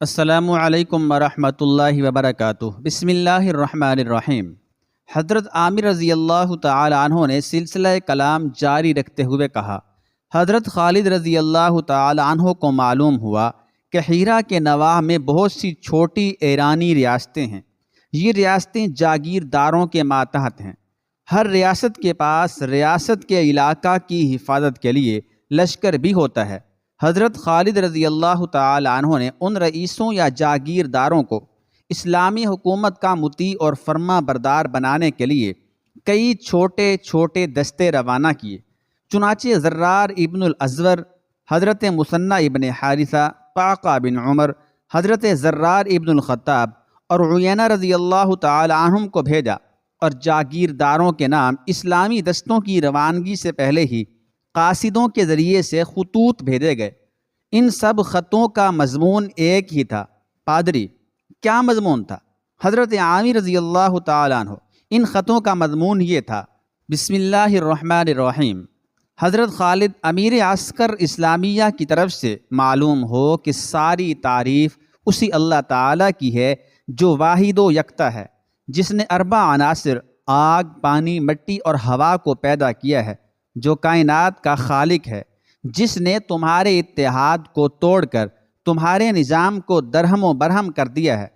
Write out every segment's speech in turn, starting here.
السلام علیکم ورحمۃ اللہ وبرکاتہ۔ بسم اللہ الرحمن الرحیم۔ حضرت عامر رضی اللہ تعالی عنہ نے سلسلہ کلام جاری رکھتے ہوئے کہا، حضرت خالد رضی اللہ تعالی عنہ کو معلوم ہوا کہ حیرہ کے نواح میں بہت سی چھوٹی ایرانی ریاستیں ہیں۔ یہ ریاستیں جاگیرداروں کے ماتحت ہیں۔ ہر ریاست کے پاس ریاست کے علاقہ کی حفاظت کے لیے لشکر بھی ہوتا ہے۔ حضرت خالد رضی اللہ تعالی عنہ نے ان رئیسوں یا جاگیرداروں کو اسلامی حکومت کا مطیع اور فرما بردار بنانے کے لیے کئی چھوٹے چھوٹے دستے روانہ کیے۔ چنانچہ زرار ابن الازور، حضرت مثنی ابن حارثہ، قعقاع بن عمر، حضرت زرار ابن الخطاب اور عینہ رضی اللہ تعالی عنہم کو بھیجا، اور جاگیرداروں کے نام اسلامی دستوں کی روانگی سے پہلے ہی قاصدوں کے ذریعے سے خطوط بھیجے گئے۔ ان سب خطوں کا مضمون ایک ہی تھا۔ پادری، کیا مضمون تھا؟ حضرت عامر رضی اللہ تعالیٰ عنہ۔ ان خطوں کا مضمون یہ تھا: بسم اللہ الرحمن الرحیم، حضرت خالد امیر عسکر اسلامیہ کی طرف سے معلوم ہو کہ ساری تعریف اسی اللہ تعالیٰ کی ہے جو واحد و یکتا ہے، جس نے اربع عناصر آگ، پانی، مٹی اور ہوا کو پیدا کیا ہے، جو کائنات کا خالق ہے، جس نے تمہارے اتحاد کو توڑ کر تمہارے نظام کو درہم و برہم کر دیا ہے۔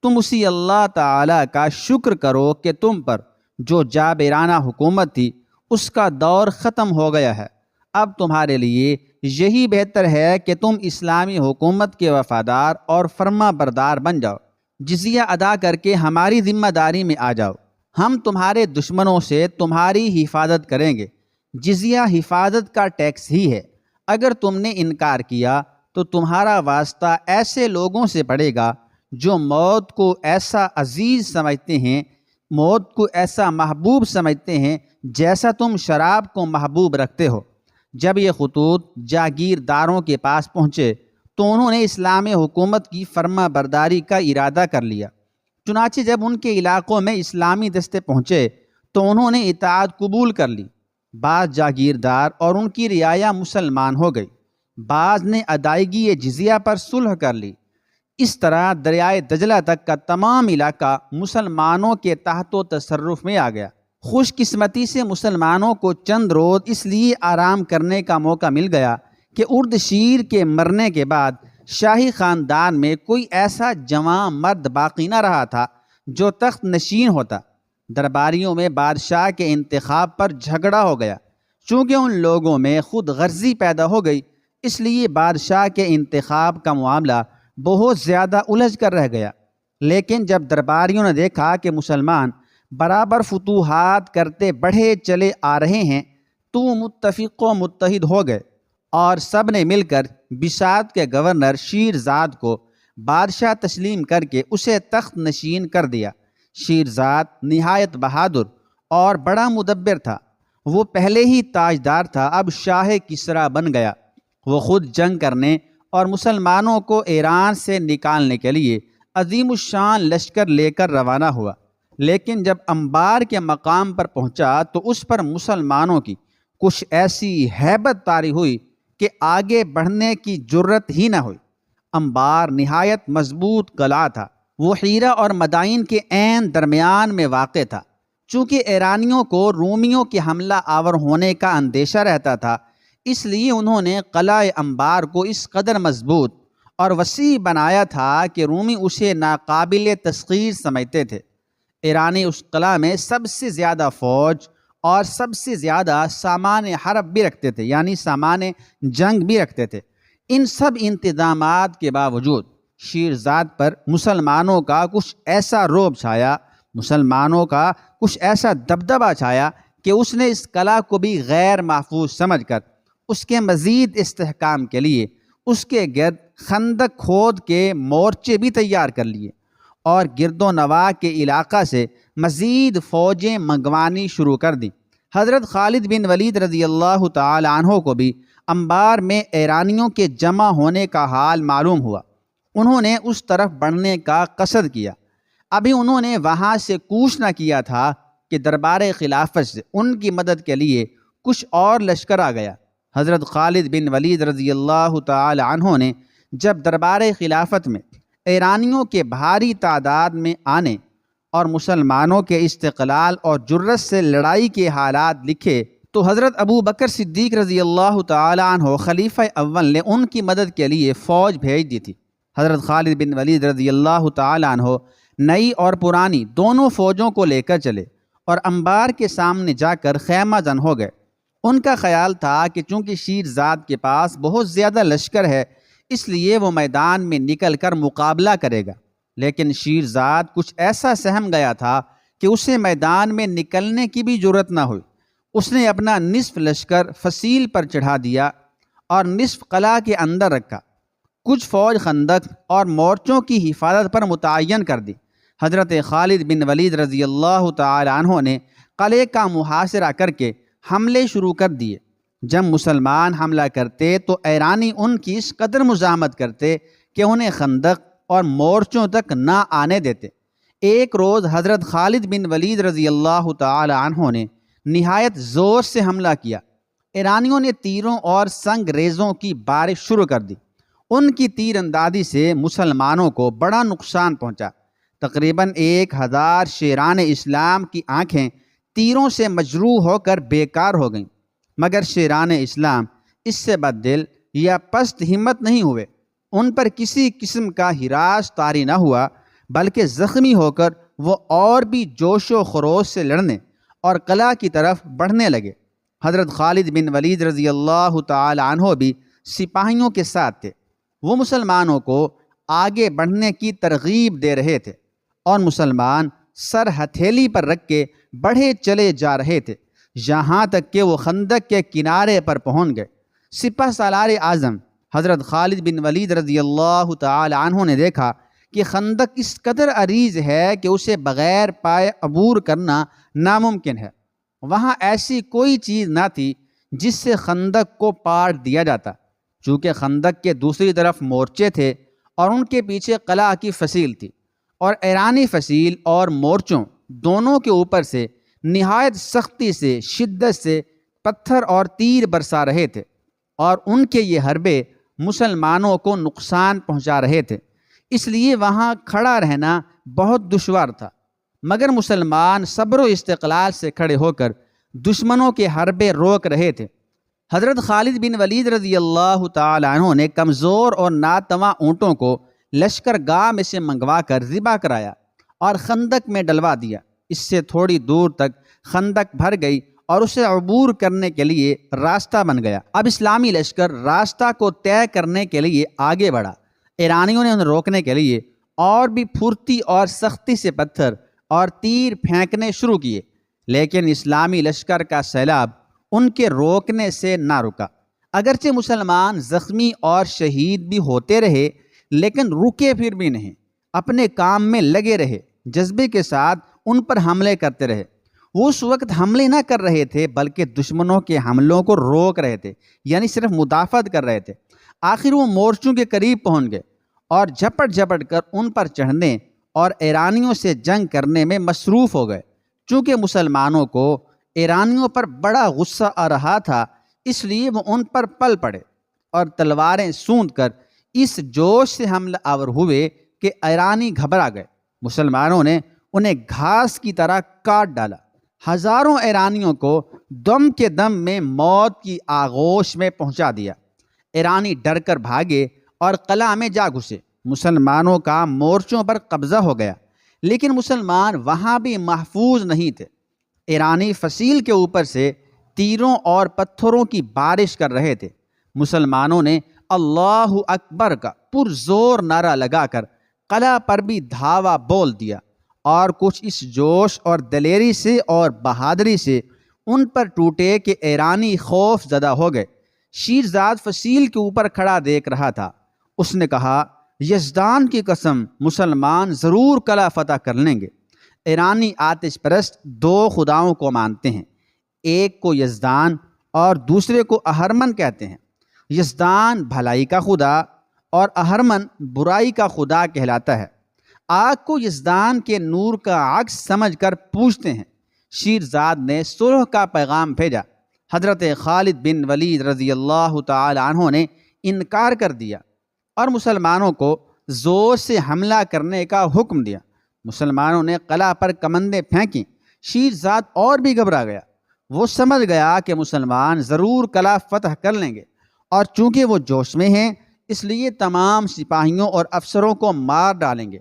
تم اسی اللہ تعالیٰ کا شکر کرو کہ تم پر جو جابرانہ حکومت تھی اس کا دور ختم ہو گیا ہے۔ اب تمہارے لیے یہی بہتر ہے کہ تم اسلامی حکومت کے وفادار اور فرما بردار بن جاؤ، جزیہ ادا کر کے ہماری ذمہ داری میں آ جاؤ۔ ہم تمہارے دشمنوں سے تمہاری حفاظت کریں گے۔ جزیہ حفاظت کا ٹیکس ہی ہے۔ اگر تم نے انکار کیا تو تمہارا واسطہ ایسے لوگوں سے پڑے گا جو موت کو ایسا عزیز سمجھتے ہیں، موت کو ایسا محبوب سمجھتے ہیں جیسا تم شراب کو محبوب رکھتے ہو۔ جب یہ خطوط جاگیرداروں کے پاس پہنچے تو انہوں نے اسلامی حکومت کی فرما برداری کا ارادہ کر لیا۔ چنانچہ جب ان کے علاقوں میں اسلامی دستے پہنچے تو انہوں نے اطاعت قبول کر لی۔ بعض جاگیردار اور ان کی رعایا مسلمان ہو گئی، بعض نے ادائیگی جزیہ پر صلح کر لی۔ اس طرح دریائے دجلہ تک کا تمام علاقہ مسلمانوں کے تحت و تصرف میں آ گیا۔ خوش قسمتی سے مسلمانوں کو چند روز اس لیے آرام کرنے کا موقع مل گیا کہ اردشیر کے مرنے کے بعد شاہی خاندان میں کوئی ایسا جواں مرد باقی نہ رہا تھا جو تخت نشین ہوتا۔ درباریوں میں بادشاہ کے انتخاب پر جھگڑا ہو گیا۔ چونکہ ان لوگوں میں خود غرضی پیدا ہو گئی، اس لیے بادشاہ کے انتخاب کا معاملہ بہت زیادہ الجھ کر رہ گیا۔ لیکن جب درباریوں نے دیکھا کہ مسلمان برابر فتوحات کرتے بڑھے چلے آ رہے ہیں تو وہ متفق و متحد ہو گئے، اور سب نے مل کر بساط کے گورنر شیرزاد کو بادشاہ تسلیم کر کے اسے تخت نشین کر دیا۔ شیرزاد نہایت بہادر اور بڑا مدبر تھا۔ وہ پہلے ہی تاجدار تھا، اب شاہ کسریٰ بن گیا۔ وہ خود جنگ کرنے اور مسلمانوں کو ایران سے نکالنے کے لیے عظیم الشان لشکر لے کر روانہ ہوا، لیکن جب انبار کے مقام پر پہنچا تو اس پر مسلمانوں کی کچھ ایسی ہیبت طاری ہوئی کہ آگے بڑھنے کی جرت ہی نہ ہوئی۔ انبار نہایت مضبوط قلعہ تھا۔ وہ حیرہ اور مدائن کے عین درمیان میں واقع تھا۔ چونکہ ایرانیوں کو رومیوں کے حملہ آور ہونے کا اندیشہ رہتا تھا، اس لیے انہوں نے قلعہ انبار کو اس قدر مضبوط اور وسیع بنایا تھا کہ رومی اسے ناقابل تسخیر سمجھتے تھے۔ ایرانی اس قلعہ میں سب سے زیادہ فوج اور سب سے زیادہ سامان حرب بھی رکھتے تھے، یعنی سامان جنگ بھی رکھتے تھے۔ ان سب انتظامات کے باوجود شیرزاد پر مسلمانوں کا کچھ ایسا رعب چھایا، مسلمانوں کا کچھ ایسا دبدبہ چھایا کہ اس نے اس قلعہ کو بھی غیر محفوظ سمجھ کر اس کے مزید استحکام کے لیے اس کے گرد خندق کھود کے مورچے بھی تیار کر لیے، اور گرد و نواح کے علاقہ سے مزید فوجیں منگوانی شروع کر دیں۔ حضرت خالد بن ولید رضی اللہ تعالی عنہ کو بھی انبار میں ایرانیوں کے جمع ہونے کا حال معلوم ہوا۔ انہوں نے اس طرف بڑھنے کا قصد کیا۔ ابھی انہوں نے وہاں سے کوچ نہ کیا تھا کہ دربار خلافت سے ان کی مدد کے لیے کچھ اور لشکر آ گیا۔ حضرت خالد بن ولید رضی اللہ تعالی عنہ نے جب دربار خلافت میں ایرانیوں کے بھاری تعداد میں آنے اور مسلمانوں کے استقلال اور جرأت سے لڑائی کے حالات لکھے تو حضرت ابو بکر صدیق رضی اللہ تعالی عنہ خلیفہ اول نے ان کی مدد کے لیے فوج بھیج دی تھی۔ حضرت خالد بن ولید رضی اللہ تعالی عنہ نئی اور پرانی دونوں فوجوں کو لے کر چلے اور انبار کے سامنے جا کر خیمہ زن ہو گئے۔ ان کا خیال تھا کہ چونکہ شیرزاد کے پاس بہت زیادہ لشکر ہے اس لیے وہ میدان میں نکل کر مقابلہ کرے گا، لیکن شیرزاد کچھ ایسا سہم گیا تھا کہ اسے میدان میں نکلنے کی بھی جرأت نہ ہوئی۔ اس نے اپنا نصف لشکر فصیل پر چڑھا دیا اور نصف قلعہ کے اندر رکھا۔ کچھ فوج خندق اور مورچوں کی حفاظت پر متعین کر دی۔ حضرت خالد بن ولید رضی اللہ تعالی عنہ نے قلعے کا محاصرہ کر کے حملے شروع کر دیے۔ جب مسلمان حملہ کرتے تو ایرانی ان کی اس قدر مزاحمت کرتے کہ انہیں خندق اور مورچوں تک نہ آنے دیتے۔ ایک روز حضرت خالد بن ولید رضی اللہ تعالی عنہ نے نہایت زور سے حملہ کیا۔ ایرانیوں نے تیروں اور سنگ ریزوں کی بارش شروع کر دی۔ ان کی تیر اندازی سے مسلمانوں کو بڑا نقصان پہنچا۔ تقریباً 1000 شیران اسلام کی آنکھیں تیروں سے مجروح ہو کر بیکار ہو گئیں، مگر شیران اسلام اس سے بددل یا پست ہمت نہیں ہوئے۔ ان پر کسی قسم کا ہراس طاری نہ ہوا، بلکہ زخمی ہو کر وہ اور بھی جوش و خروش سے لڑنے اور قلعہ کی طرف بڑھنے لگے۔ حضرت خالد بن ولید رضی اللہ تعالی عنہ بھی سپاہیوں کے ساتھ تھے۔ وہ مسلمانوں کو آگے بڑھنے کی ترغیب دے رہے تھے اور مسلمان سر ہتھیلی پر رکھ کے بڑھے چلے جا رہے تھے، یہاں تک کہ وہ خندق کے کنارے پر پہنچ گئے۔ سپہ سالار اعظم حضرت خالد بن ولید رضی اللہ تعالی عنہ نے دیکھا کہ خندق اس قدر عریض ہے کہ اسے بغیر پائے عبور کرنا ناممکن ہے۔ وہاں ایسی کوئی چیز نہ تھی جس سے خندق کو پار دیا جاتا، چونکہ خندق کے دوسری طرف مورچے تھے اور ان کے پیچھے قلعہ کی فصیل تھی، اور ایرانی فصیل اور مورچوں دونوں کے اوپر سے نہایت سختی سے شدت سے پتھر اور تیر برسا رہے تھے، اور ان کے یہ حربے مسلمانوں کو نقصان پہنچا رہے تھے۔ اس لیے وہاں کھڑا رہنا بہت دشوار تھا، مگر مسلمان صبر و استقلال سے کھڑے ہو کر دشمنوں کے حربے روک رہے تھے۔ حضرت خالد بن ولید رضی اللہ تعالی عنہ نے کمزور اور ناتواں اونٹوں کو لشکر گاہ میں سے منگوا کر ذبح کرایا اور خندق میں ڈلوا دیا۔ اس سے تھوڑی دور تک خندق بھر گئی اور اسے عبور کرنے کے لیے راستہ بن گیا۔ اب اسلامی لشکر راستہ کو طے کرنے کے لیے آگے بڑھا۔ ایرانیوں نے انہیں روکنے کے لیے اور بھی پھرتی اور سختی سے پتھر اور تیر پھینکنے شروع کیے، لیکن اسلامی لشکر کا سیلاب ان کے روکنے سے نہ رکا۔ اگرچہ مسلمان زخمی اور شہید بھی ہوتے رہے، لیکن رکے پھر بھی نہیں، اپنے کام میں لگے رہے، جذبے کے ساتھ ان پر حملے کرتے رہے۔ وہ اس وقت حملے نہ کر رہے تھے بلکہ دشمنوں کے حملوں کو روک رہے تھے، یعنی صرف مدافعت کر رہے تھے۔ آخر وہ مورچوں کے قریب پہنچ گئے اور جھپٹ جھپٹ کر ان پر چڑھنے اور ایرانیوں سے جنگ کرنے میں مصروف ہو گئے۔ چونکہ مسلمانوں کو ایرانیوں پر بڑا غصہ آ رہا تھا، اس لیے وہ ان پر پل پڑے اور تلواریں سونت کر اس جوش سے حملہ آور ہوئے کہ ایرانی گھبرا گئے۔ مسلمانوں نے انہیں گھاس کی طرح کاٹ ڈالا۔ ہزاروں ایرانیوں کو دم کے دم میں موت کی آغوش میں پہنچا دیا۔ ایرانی ڈر کر بھاگے اور قلعہ میں جا گھسے۔ مسلمانوں کا مورچوں پر قبضہ ہو گیا، لیکن مسلمان وہاں بھی محفوظ نہیں تھے۔ ایرانی فصیل کے اوپر سے تیروں اور پتھروں کی بارش کر رہے تھے۔ مسلمانوں نے اللہ اکبر کا پرزور نعرہ لگا کر قلعہ پر بھی دھاوا بول دیا، اور کچھ اس جوش اور دلیری سے اور بہادری سے ان پر ٹوٹے کہ ایرانی خوف زدہ ہو گئے۔ شیرزاد فصیل کے اوپر کھڑا دیکھ رہا تھا۔ اس نے کہا، یزدان کی قسم، مسلمان ضرور قلعہ فتح کر لیں گے۔ ایرانی آتش پرست دو خداؤں کو مانتے ہیں، ایک کو یزدان اور دوسرے کو اہرمن کہتے ہیں۔ یزدان بھلائی کا خدا اور اہرمن برائی کا خدا کہلاتا ہے۔ آگ کو یزدان کے نور کا عکس سمجھ کر پوجتے ہیں۔ شیرزاد نے صلح کا پیغام بھیجا۔ حضرت خالد بن ولید رضی اللہ تعالی عنہ نے انکار کر دیا اور مسلمانوں کو زور سے حملہ کرنے کا حکم دیا۔ مسلمانوں نے قلعہ پر کمندیں پھینکیں۔ شیرزاد اور بھی گھبرا گیا۔ وہ سمجھ گیا کہ مسلمان ضرور قلعہ فتح کر لیں گے، اور چونکہ وہ جوش میں ہیں اس لیے تمام سپاہیوں اور افسروں کو مار ڈالیں گے۔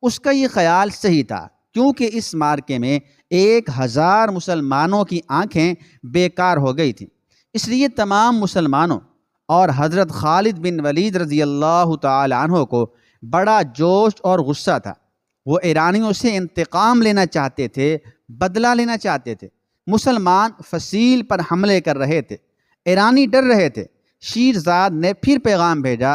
اس کا یہ خیال صحیح تھا، کیونکہ اس مارکے میں 1000 مسلمانوں کی آنکھیں بیکار ہو گئی تھیں۔ اس لیے تمام مسلمانوں اور حضرت خالد بن ولید رضی اللہ تعالی عنہ کو بڑا جوش اور غصہ تھا۔ وہ ایرانیوں سے انتقام لینا چاہتے تھے، بدلہ لینا چاہتے تھے۔ مسلمان فصیل پر حملے کر رہے تھے، ایرانی ڈر رہے تھے۔ شیرزاد نے پھر پیغام بھیجا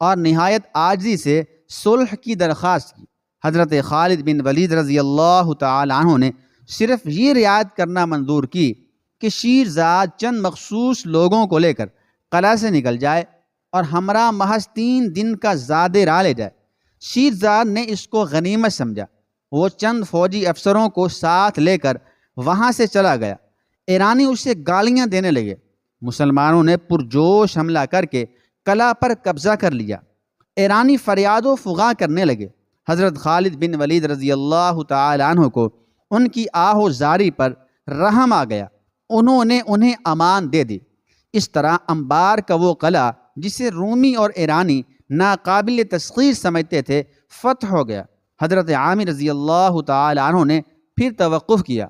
اور نہایت عاجزی سے صلح کی درخواست کی۔ حضرت خالد بن ولید رضی اللہ تعالی عنہ نے صرف یہ رعایت کرنا منظور کی کہ شیرزاد چند مخصوص لوگوں کو لے کر قلعہ سے نکل جائے اور ہمراہ محض 3 دن کا زاد راہ لے جائے۔ شیرزاد نے اس کو غنیمت سمجھا۔ وہ چند فوجی افسروں کو ساتھ لے کر وہاں سے چلا گیا۔ ایرانی اسے گالیاں دینے لگے۔ مسلمانوں نے پرجوش حملہ کر کے قلعہ پر قبضہ کر لیا۔ ایرانی فریاد و فغاں کرنے لگے۔ حضرت خالد بن ولید رضی اللہ تعالی عنہ کو ان کی آہ و زاری پر رحم آ گیا۔ انہوں نے انہیں امان دے دی۔ اس طرح انبار کا وہ قلعہ جسے رومی اور ایرانی ناقابل تسخیر سمجھتے تھے فتح ہو گیا۔ حضرت عامر رضی اللہ تعالی عنہ نے پھر توقف کیا۔